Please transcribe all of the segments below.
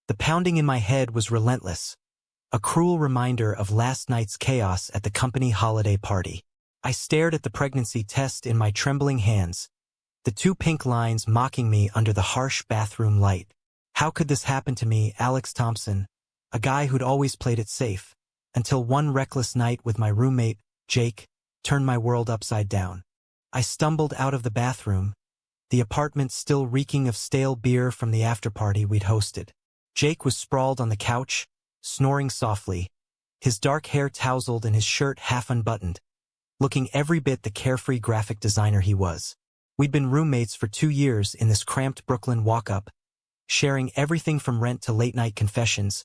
The pounding in my head was relentless, a cruel reminder of last night's chaos at the company holiday party. I stared at the pregnancy test in my trembling hands, the two pink lines mocking me under the harsh bathroom light. How could this happen to me, Alex Thompson, a guy who'd always played it safe, until one reckless night with my roommate, Jake, turned my world upside down. I stumbled out of the bathroom, the apartment still reeking of stale beer from the after-party we'd hosted. Jake was sprawled on the couch, snoring softly, his dark hair tousled and his shirt half unbuttoned, looking every bit the carefree graphic designer he was. We'd been roommates for 2 years in this cramped Brooklyn walk-up, sharing everything from rent to late-night confessions,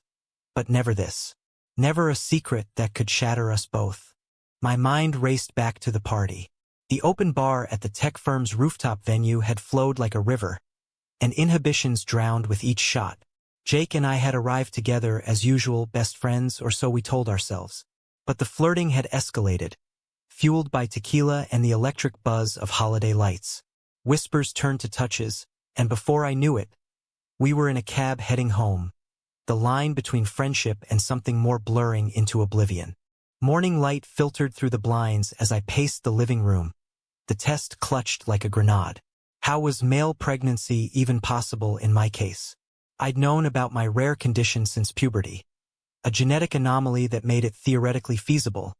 but never this. Never a secret that could shatter us both. My mind raced back to the party. The open bar at the tech firm's rooftop venue had flowed like a river, and inhibitions drowned with each shot. Jake and I had arrived together as usual, best friends, or so we told ourselves. But the flirting had escalated, fueled by tequila and the electric buzz of holiday lights. Whispers turned to touches, and before I knew it, we were in a cab heading home, the line between friendship and something more blurring into oblivion. Morning light filtered through the blinds as I paced the living room. The test clutched like a grenade. How was male pregnancy even possible in my case? I'd known about my rare condition since puberty, a genetic anomaly that made it theoretically feasible,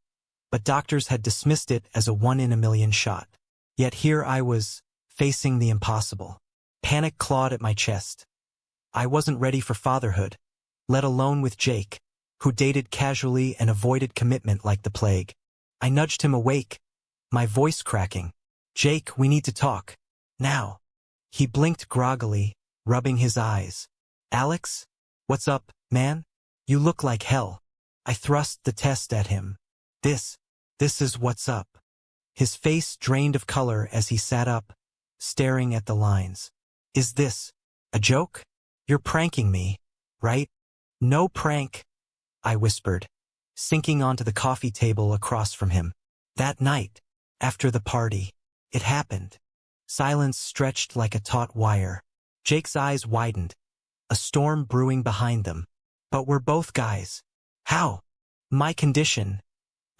but doctors had dismissed it as a 1 in a million shot. Yet here I was, facing the impossible. Panic clawed at my chest. I wasn't ready for fatherhood, let alone with Jake, who dated casually and avoided commitment like the plague. I nudged him awake, my voice cracking. "Jake, we need to talk. Now." He blinked groggily, rubbing his eyes. "Alex? What's up, man? You look like hell." I thrust the test at him. This is what's up." His face drained of color as he sat up, staring at the lines. "Is this a joke? You're pranking me, right?" "No prank," I whispered, sinking onto the coffee table across from him. That night, after the party, it happened. Silence stretched like a taut wire. Jake's eyes widened, a storm brewing behind them. "But we're both guys. How?" "My condition."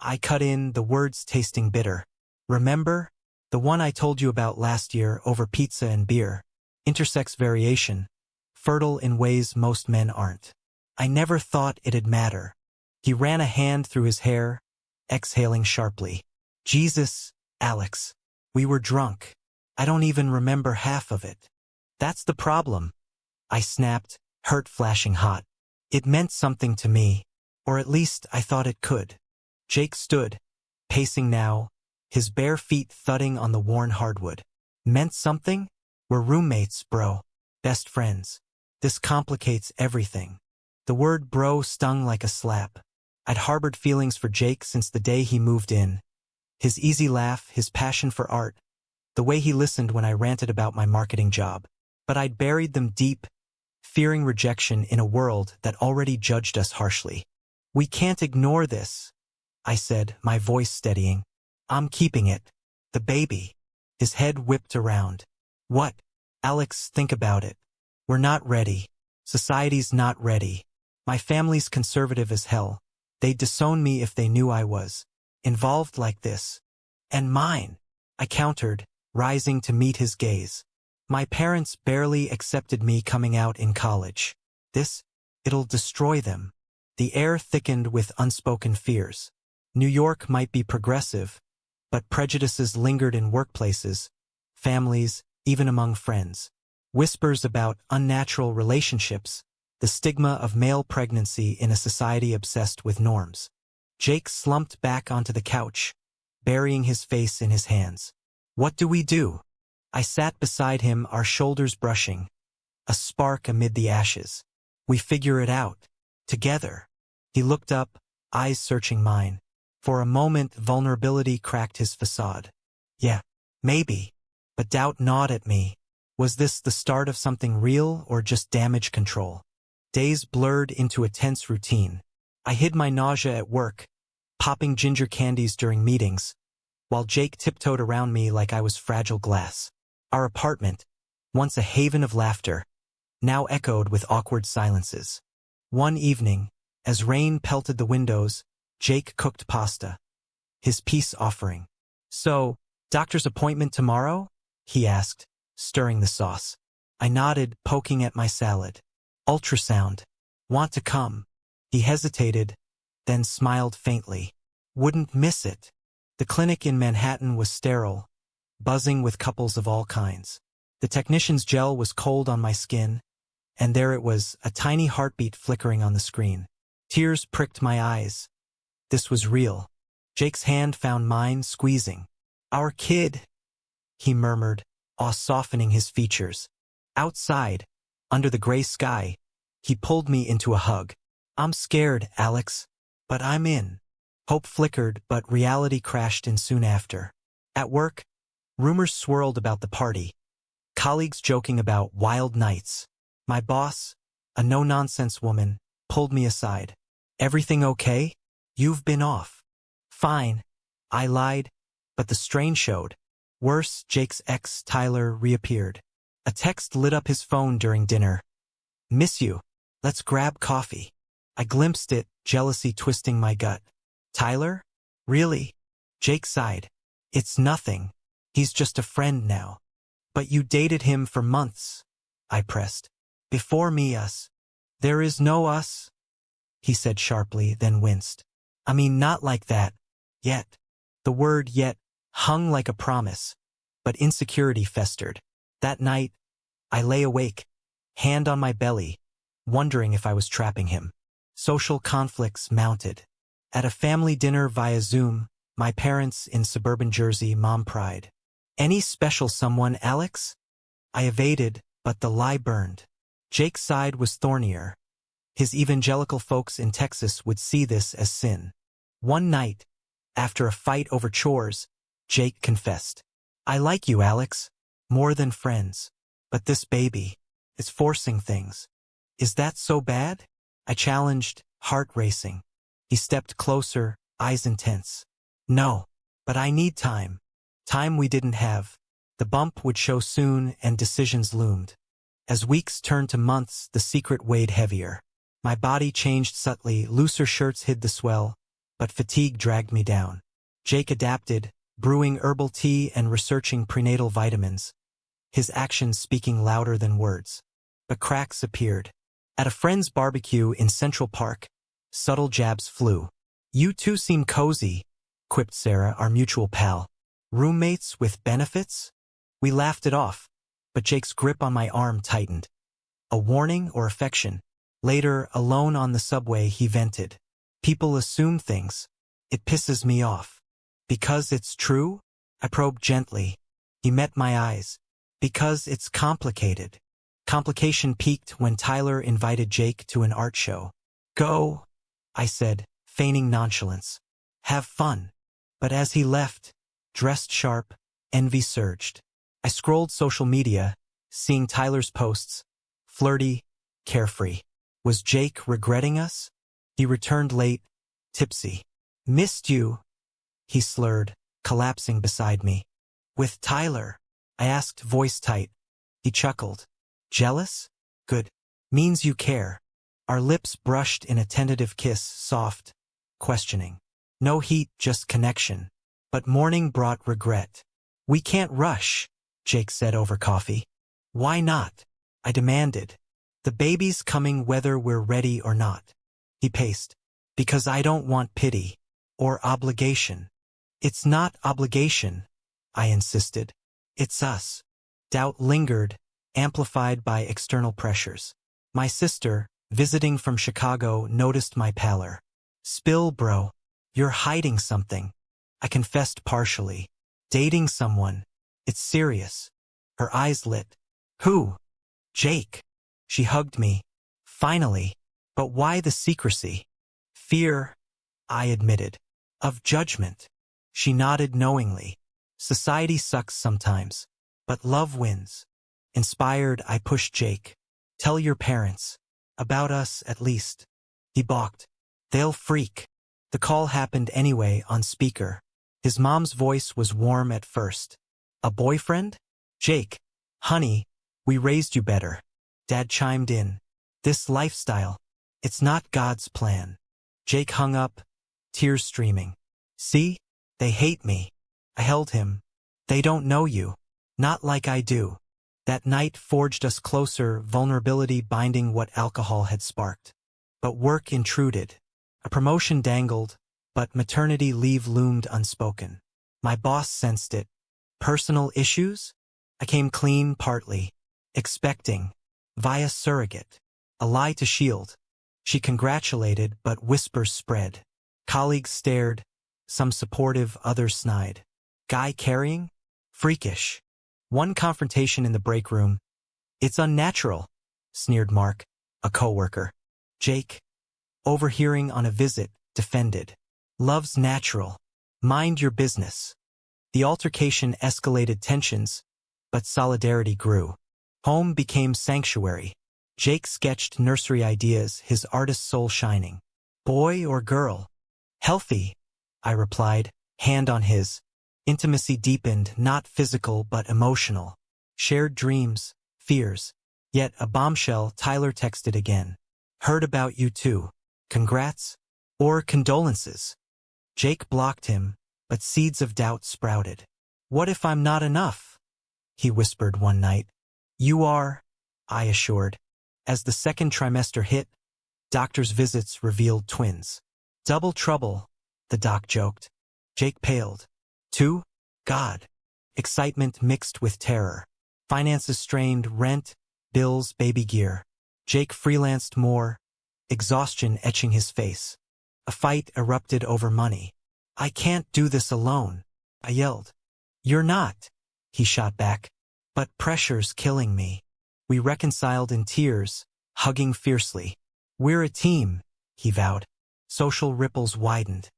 I cut in, the words tasting bitter. "Remember? The one I told you about last year over pizza and beer. Intersex variation. Fertile in ways most men aren't. I never thought it'd matter." He ran a hand through his hair, exhaling sharply. "Jesus, Alex. We were drunk. I don't even remember half of it." "That's the problem," I snapped, hurt flashing hot. It meant something to me, or at least I thought it could. Jake stood, pacing now, his bare feet thudding on the worn hardwood. "Meant something? We're roommates, bro. Best friends. This complicates everything." The word bro stung like a slap. I'd harbored feelings for Jake since the day he moved in. His easy laugh, his passion for art, the way he listened when I ranted about my marketing job. But I'd buried them deep, fearing rejection in a world that already judged us harshly. "We can't ignore this," I said, my voice steadying. "I'm keeping it. The baby." His head whipped around. "What? Alex, think about it. We're not ready. Society's not ready. My family's conservative as hell. They'd disown me if they knew I was involved like this." "And mine," I countered, rising to meet his gaze. "My parents barely accepted me coming out in college. It'll destroy them." The air thickened with unspoken fears. New York might be progressive, but prejudices lingered in workplaces, families, even among friends. Whispers about unnatural relationships, the stigma of male pregnancy in a society obsessed with norms. Jake slumped back onto the couch, burying his face in his hands. "What do we do?" I sat beside him, our shoulders brushing, a spark amid the ashes. "We figure it out. Together." He looked up, eyes searching mine. For a moment, vulnerability cracked his facade. "Yeah, maybe." But doubt gnawed at me. Was this the start of something real or just damage control? Days blurred into a tense routine. I hid my nausea at work, popping ginger candies during meetings, while Jake tiptoed around me like I was fragile glass. Our apartment, once a haven of laughter, now echoed with awkward silences. One evening, as rain pelted the windows, Jake cooked pasta, his peace offering. "So, doctor's appointment tomorrow?" he asked, stirring the sauce. I nodded, poking at my salad. "Ultrasound. Want to come?" He hesitated, then smiled faintly. "Wouldn't miss it." The clinic in Manhattan was sterile, buzzing with couples of all kinds. The technician's gel was cold on my skin, and there it was, a tiny heartbeat flickering on the screen. Tears pricked my eyes. This was real. Jake's hand found mine, squeezing. "Our kid," he murmured, awe softening his features. Outside, under the gray sky, he pulled me into a hug. "I'm scared, Alex, but I'm in." Hope flickered, but reality crashed in soon after. At work, rumors swirled about the party. Colleagues joking about wild nights. My boss, a no-nonsense woman, pulled me aside. "Everything okay? You've been off." "Fine," I lied, but the strain showed. Worse, Jake's ex, Tyler, reappeared. A text lit up his phone during dinner. "Miss you. Let's grab coffee." I glimpsed it, jealousy twisting my gut. "Tyler? Really?" Jake sighed. "It's nothing. He's just a friend now." "But you dated him for months," I pressed. "Before me, us." "There is no us," he said sharply, then winced. "I mean, not like that. Yet." The word yet hung like a promise, but insecurity festered. That night, I lay awake, hand on my belly, wondering if I was trapping him. Social conflicts mounted. At a family dinner via Zoom, my parents in suburban Jersey, mom cried, "Any special someone, Alex?" I evaded, but the lie burned. Jake's side was thornier. His evangelical folks in Texas would see this as sin. One night, after a fight over chores, Jake confessed, "I like you, Alex, more than friends. But this baby is forcing things." "Is that so bad?" I challenged, heart racing. He stepped closer, eyes intense. "No, but I need time." Time we didn't have. The bump would show soon, and decisions loomed. As weeks turned to months, the secret weighed heavier. My body changed subtly, looser shirts hid the swell, but fatigue dragged me down. Jake adapted, brewing herbal tea and researching prenatal vitamins, his actions speaking louder than words. But cracks appeared. At a friend's barbecue in Central Park, subtle jabs flew. "You two seem cozy," quipped Sarah, our mutual pal. "Roommates with benefits?" We laughed it off, but Jake's grip on my arm tightened. A warning or affection? Later, alone on the subway, he vented. "People assume things. It pisses me off." "Because it's true?" I probed gently. He met my eyes. "Because it's complicated." Complication peaked when Tyler invited Jake to an art show. "Go," I said, feigning nonchalance. "Have fun." But as he left, dressed sharp, envy surged. I scrolled social media, seeing Tyler's posts, flirty, carefree. Was Jake regretting us? He returned late, tipsy. "Missed you," he slurred, collapsing beside me. "With Tyler?" I asked, voice tight. He chuckled. "Jealous? Good. Means you care." Our lips brushed in a tentative kiss, soft, questioning. No heat, just connection. But morning brought regret. "We can't rush," Jake said over coffee. "Why not?" I demanded. "The baby's coming whether we're ready or not." He paced. "Because I don't want pity. Or obligation." "It's not obligation," I insisted. "It's us." Doubt lingered, amplified by external pressures. My sister, visiting from Chicago, noticed my pallor. "Spill, bro. You're hiding something." I confessed partially. "Dating someone. It's serious." Her eyes lit. "Who?" "Jake." She hugged me. "Finally. But why the secrecy?" "Fear," I admitted. "Of judgment." She nodded knowingly. "Society sucks sometimes. But love wins." Inspired, I pushed Jake. "Tell your parents. About us, at least." He balked. "They'll freak." The call happened anyway, on speaker. His mom's voice was warm at first. "A boyfriend?" "Jake. Honey, we raised you better." Dad chimed in. This lifestyle, it's not God's plan. Jake hung up, tears streaming. See? They hate me. I held him. They don't know you. Not like I do. That night forged us closer, vulnerability binding what alcohol had sparked. But work intruded. A promotion dangled, but maternity leave loomed unspoken. My boss sensed it. Personal issues? I came clean partly. Expecting. Via surrogate. A lie to shield. She congratulated, but whispers spread. Colleagues stared. Some supportive, others snide. Guy carrying? Freakish. One confrontation in the break room. It's unnatural, sneered Mark, a coworker. Jake, overhearing on a visit, defended. Love's natural. Mind your business. The altercation escalated tensions, but solidarity grew. Home became sanctuary. Jake sketched nursery ideas, his artist soul shining. Boy or girl? Healthy, I replied, hand on his. Intimacy deepened, not physical but emotional. Shared dreams, fears. Yet a bombshell, Tyler texted again. Heard about you too. Congrats? Or condolences? Jake blocked him, but seeds of doubt sprouted. What if I'm not enough? He whispered one night. You are, I assured. As the second trimester hit, doctor's visits revealed twins. Double trouble, the doc joked. Jake paled. 2? God. Excitement mixed with terror. Finances strained, rent, bills, baby gear. Jake freelanced more, exhaustion etching his face. A fight erupted over money. I can't do this alone, I yelled. You're not, he shot back. But pressure's killing me. We reconciled in tears, hugging fiercely. We're a team, he vowed. Social ripples widened.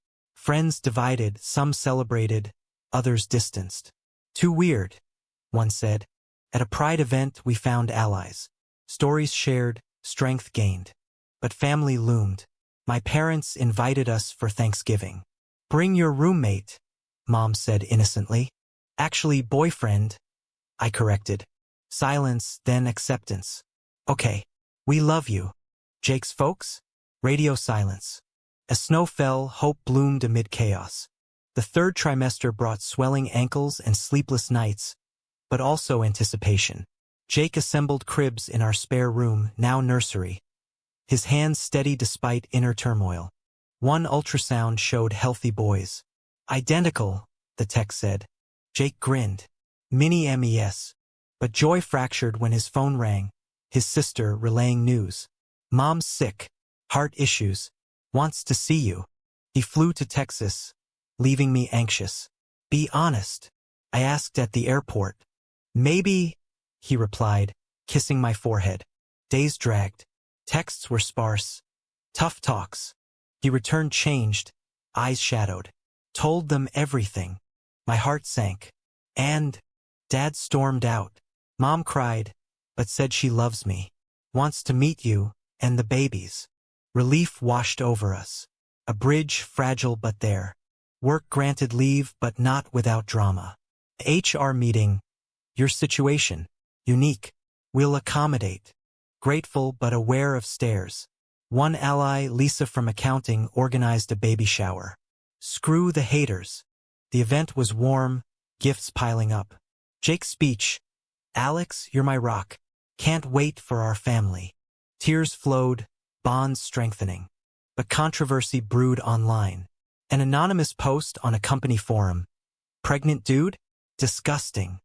Friends divided, some celebrated, others distanced. Too weird, one said. At a pride event we found allies. Stories shared, strength gained. But family loomed. My parents invited us for Thanksgiving. Bring your roommate, Mom said innocently. Actually, boyfriend, I corrected. Silence, then acceptance. Okay, we love you. Jake's folks? Radio silence. As snow fell, hope bloomed amid chaos. The third trimester brought swelling ankles and sleepless nights, but also anticipation. Jake assembled cribs in our spare room, now nursery. His hands steady despite inner turmoil. One ultrasound showed healthy boys. Identical, the tech said. Jake grinned. Mini MES. But joy fractured when his phone rang, his sister relaying news. Mom's sick. Heart issues. Wants to see you. He flew to Texas, leaving me anxious. Be honest, I asked at the airport. Maybe, he replied, kissing my forehead. Days dragged. Texts were sparse. Tough talks. He returned changed, eyes shadowed. Told them everything. My heart sank. And Dad stormed out. Mom cried, but said she loves me. Wants to meet you, and the babies. Relief washed over us. A bridge fragile but there. Work granted leave but not without drama. HR meeting. Your situation. Unique. We'll accommodate. Grateful but aware of stares. One ally, Lisa from accounting, organized a baby shower. Screw the haters. The event was warm, gifts piling up. Jake's speech. Alex, you're my rock. Can't wait for our family. Tears flowed, bonds strengthening. But controversy brewed online. An anonymous post on a company forum. Pregnant dude? Disgusting.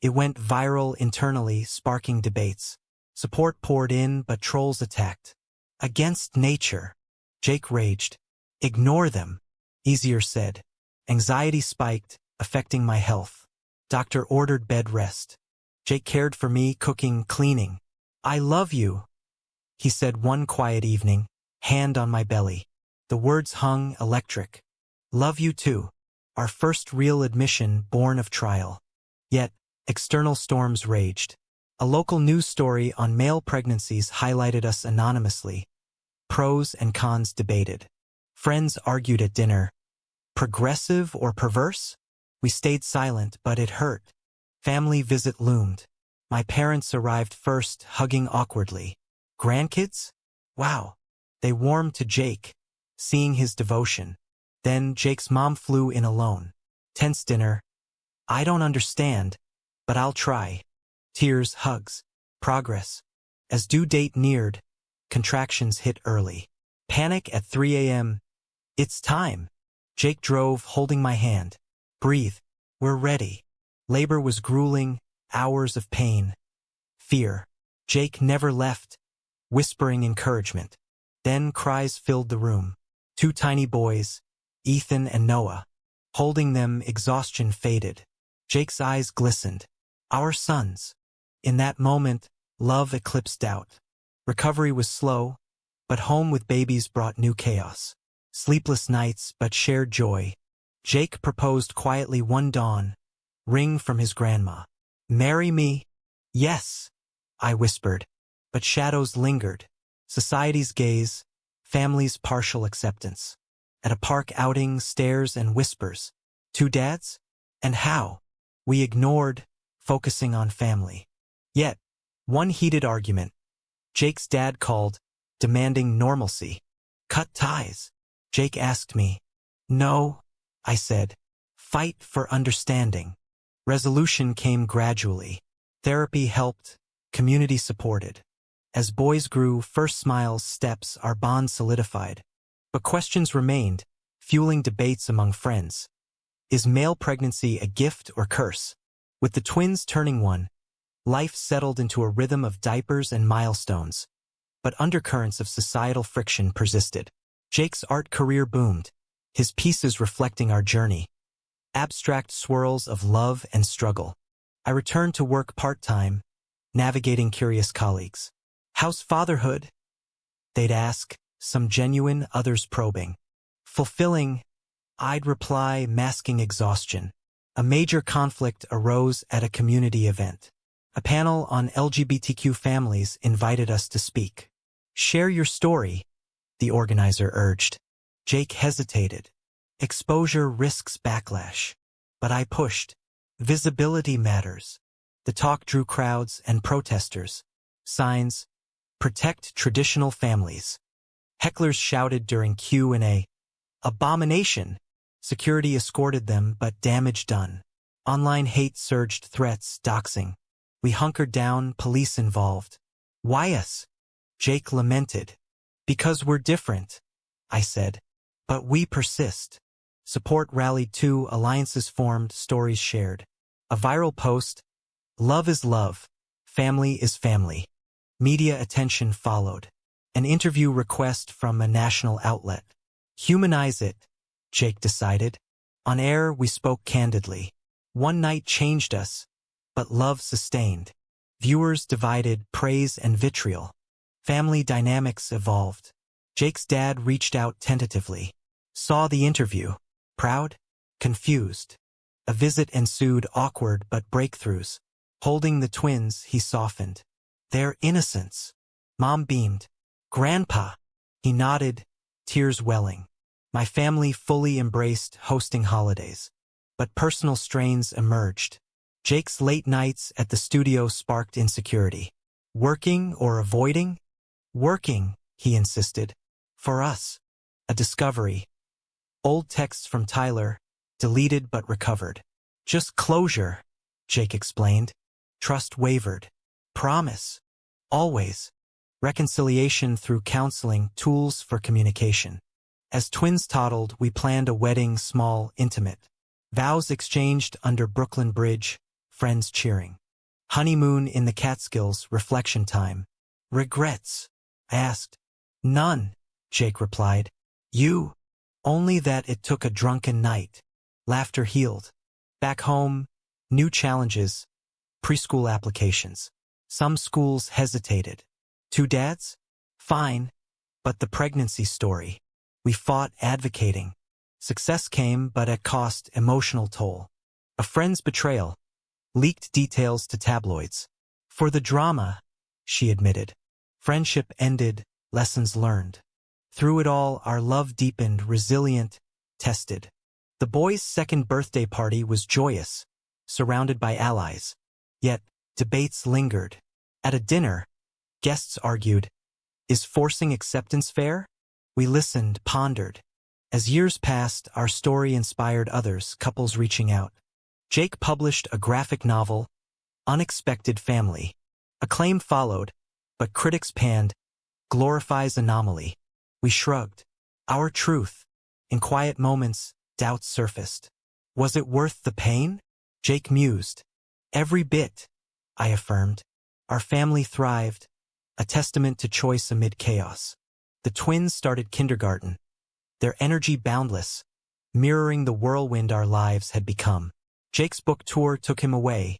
It went viral internally, sparking debates. Support poured in, but trolls attacked. Against nature. Jake raged. Ignore them. Easier said. Anxiety spiked, affecting my health. Doctor ordered bed rest. Jake cared for me, cooking, cleaning. I love you, he said one quiet evening, hand on my belly. The words hung electric. Love you too. Our first real admission born of trial. Yet, external storms raged. A local news story on male pregnancies highlighted us anonymously. Pros and cons debated. Friends argued at dinner. Progressive or perverse? We stayed silent, but it hurt. Family visit loomed. My parents arrived first, hugging awkwardly. Grandkids? Wow. They warmed to Jake, seeing his devotion. Then Jake's mom flew in alone. Tense dinner. I don't understand, but I'll try. Tears, hugs, progress. As due date neared, contractions hit early. Panic at 3 a.m. It's time. Jake drove, holding my hand. Breathe. We're ready. Labor was grueling, hours of pain. Fear. Jake never left, whispering encouragement. Then cries filled the room. Two tiny boys, Ethan and Noah. Holding them, exhaustion faded. Jake's eyes glistened. Our sons. In that moment, love eclipsed doubt. Recovery was slow, but home with babies brought new chaos. Sleepless nights, but shared joy. Jake proposed quietly one dawn. Ring from his grandma. Marry me? Yes, I whispered. But shadows lingered. Society's gaze, family's partial acceptance. At a park outing, stares and whispers. Two dads? And how? We ignored, focusing on family. Yet, one heated argument. Jake's dad called, demanding normalcy. Cut ties. Jake asked me. No, I said. Fight for understanding. Resolution came gradually. Therapy helped, community supported. As boys grew, first smiles, steps, our bond solidified. But questions remained, fueling debates among friends. Is male pregnancy a gift or curse? With the twins turning one, life settled into a rhythm of diapers and milestones. But undercurrents of societal friction persisted. Jake's art career boomed, his pieces reflecting our journey. Abstract swirls of love and struggle. I returned to work part-time, navigating curious colleagues. How's fatherhood? They'd ask, some genuine, others probing. Fulfilling, I'd reply, masking exhaustion. A major conflict arose at a community event. A panel on LGBTQ families invited us to speak. Share your story, the organizer urged. Jake hesitated. Exposure risks backlash. But I pushed. Visibility matters. The talk drew crowds and protesters. Signs, protect traditional families. Hecklers shouted during Q&A. Abomination. Security escorted them, but damage done. Online hate surged, threats, doxing. We hunkered down, police involved. Why us? Jake lamented. Because we're different, I said. But we persist. Support rallied too, alliances formed, stories shared. A viral post. Love is love. Family is family. Media attention followed. An interview request from a national outlet. Humanize it, Jake decided. On air, we spoke candidly. One night changed us, but love sustained. Viewers divided, praise and vitriol. Family dynamics evolved. Jake's dad reached out tentatively. Saw the interview. Proud? Confused. A visit ensued, awkward but breakthroughs. Holding the twins, he softened. Their innocence. Mom beamed. Grandpa. He nodded, tears welling. My family fully embraced hosting holidays. But personal strains emerged. Jake's late nights at the studio sparked insecurity. Working or avoiding? Working, he insisted. For us. A discovery. Old texts from Tyler, deleted but recovered. Just closure, Jake explained. Trust wavered. Promise. Always. Reconciliation through counseling, tools for communication. As twins toddled, we planned a wedding, small, intimate. Vows exchanged under Brooklyn Bridge, friends cheering. Honeymoon in the Catskills, reflection time. Regrets? I asked. None, Jake replied. You? Only that it took a drunken night. Laughter healed. Back home, new challenges. Preschool applications. Some schools hesitated. Two dads? Fine. But the pregnancy story. We fought advocating. Success came, but at cost, emotional toll. A friend's betrayal. Leaked details to tabloids. For the drama, she admitted. Friendship ended, lessons learned. Through it all, our love deepened, resilient, tested. The boys' second birthday party was joyous, surrounded by allies. Yet, Debates lingered. At a dinner, guests argued, is forcing acceptance fair? We listened, pondered. As years passed, our story inspired others, couples reaching out. Jake published a graphic novel, Unexpected Family. Acclaim followed, but critics panned, glorifies anomaly. We shrugged. Our truth. In quiet moments, doubts surfaced. Was it worth the pain? Jake mused. Every bit, I affirmed. Our family thrived, a testament to choice amid chaos. The twins started kindergarten, their energy boundless, mirroring the whirlwind our lives had become. Jake's book tour took him away,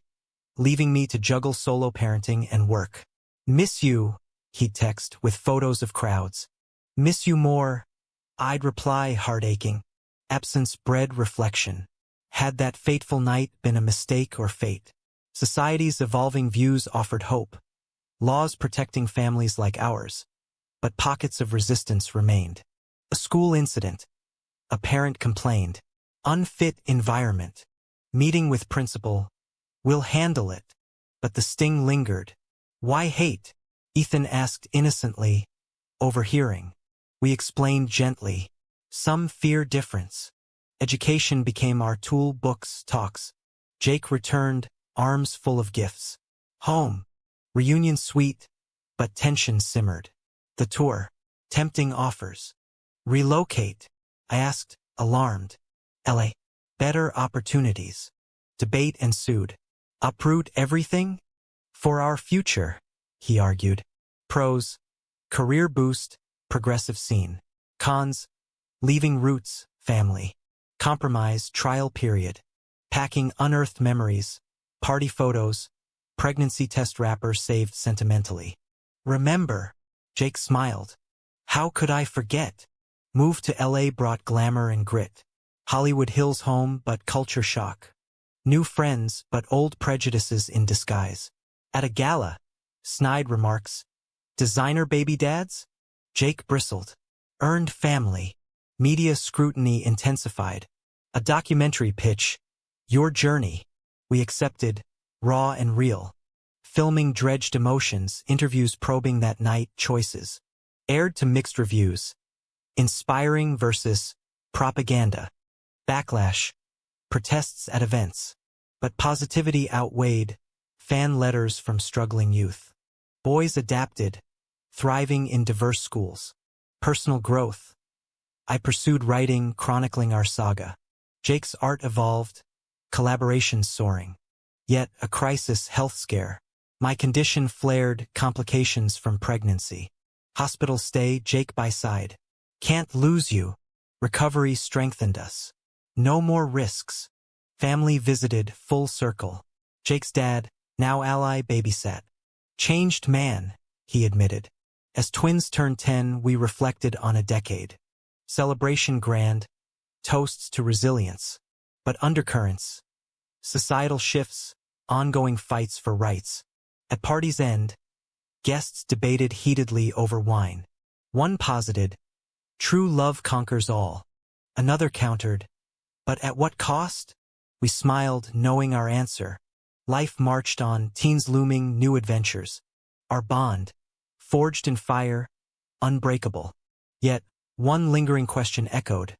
leaving me to juggle solo parenting and work. Miss you, he'd text with photos of crowds. Miss you more, I'd reply, heart aching. Absence bred reflection. Had that fateful night been a mistake or fate? Society's evolving views offered hope, laws protecting families like ours, but pockets of resistance remained. A school incident. A parent complained. Unfit environment. Meeting with principal. We'll handle it. But the sting lingered. Why hate? Ethan asked innocently, overhearing. We explained gently. Some fear difference. Education became our tool, books, talks. Jake returned, arms full of gifts. Home. Reunion sweet, but tension simmered. The tour. Tempting offers. Relocate. I asked, alarmed. LA. Better opportunities. Debate ensued. Uproot everything? For our future, he argued. Pros. Career boost, progressive scene. Cons. Leaving roots, family. Compromise, trial period. Packing unearthed memories. Party photos. Pregnancy test wrapper saved sentimentally. Remember, Jake smiled. How could I forget? Move to LA brought glamour and grit. Hollywood Hills home, but culture shock. New friends, but old prejudices in disguise. At a gala, snide remarks. Designer baby dads? Jake bristled. Earned family. Media scrutiny intensified. A documentary pitch. Your journey. We accepted, raw and real. Filming dredged emotions, interviews probing that night, choices. Aired to mixed reviews. Inspiring versus propaganda. Backlash. Protests at events. But positivity outweighed. Fan letters from struggling youth. Boys adapted. Thriving in diverse schools. Personal growth. I pursued writing, chronicling our saga. Jake's art evolved. Collaborations soaring. Yet a crisis, health scare. My condition flared, complications from pregnancy. Hospital stay, Jake by side. Can't lose you. Recovery strengthened us. No more risks. Family visited, full circle. Jake's dad, now ally, babysat. Changed man, he admitted. As twins turned 10, we reflected on a decade. Celebration grand, toasts to resilience. But undercurrents. Societal shifts, ongoing fights for rights. At party's end, guests debated heatedly over wine. One posited, true love conquers all. Another countered, but at what cost? We smiled, knowing our answer. Life marched on, teens looming, new adventures. Our bond, forged in fire, unbreakable. Yet, one lingering question echoed.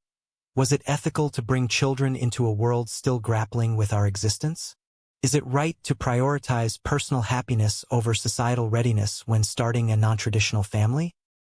Was it ethical to bring children into a world still grappling with our existence? Is it right to prioritize personal happiness over societal readiness when starting a non-traditional family?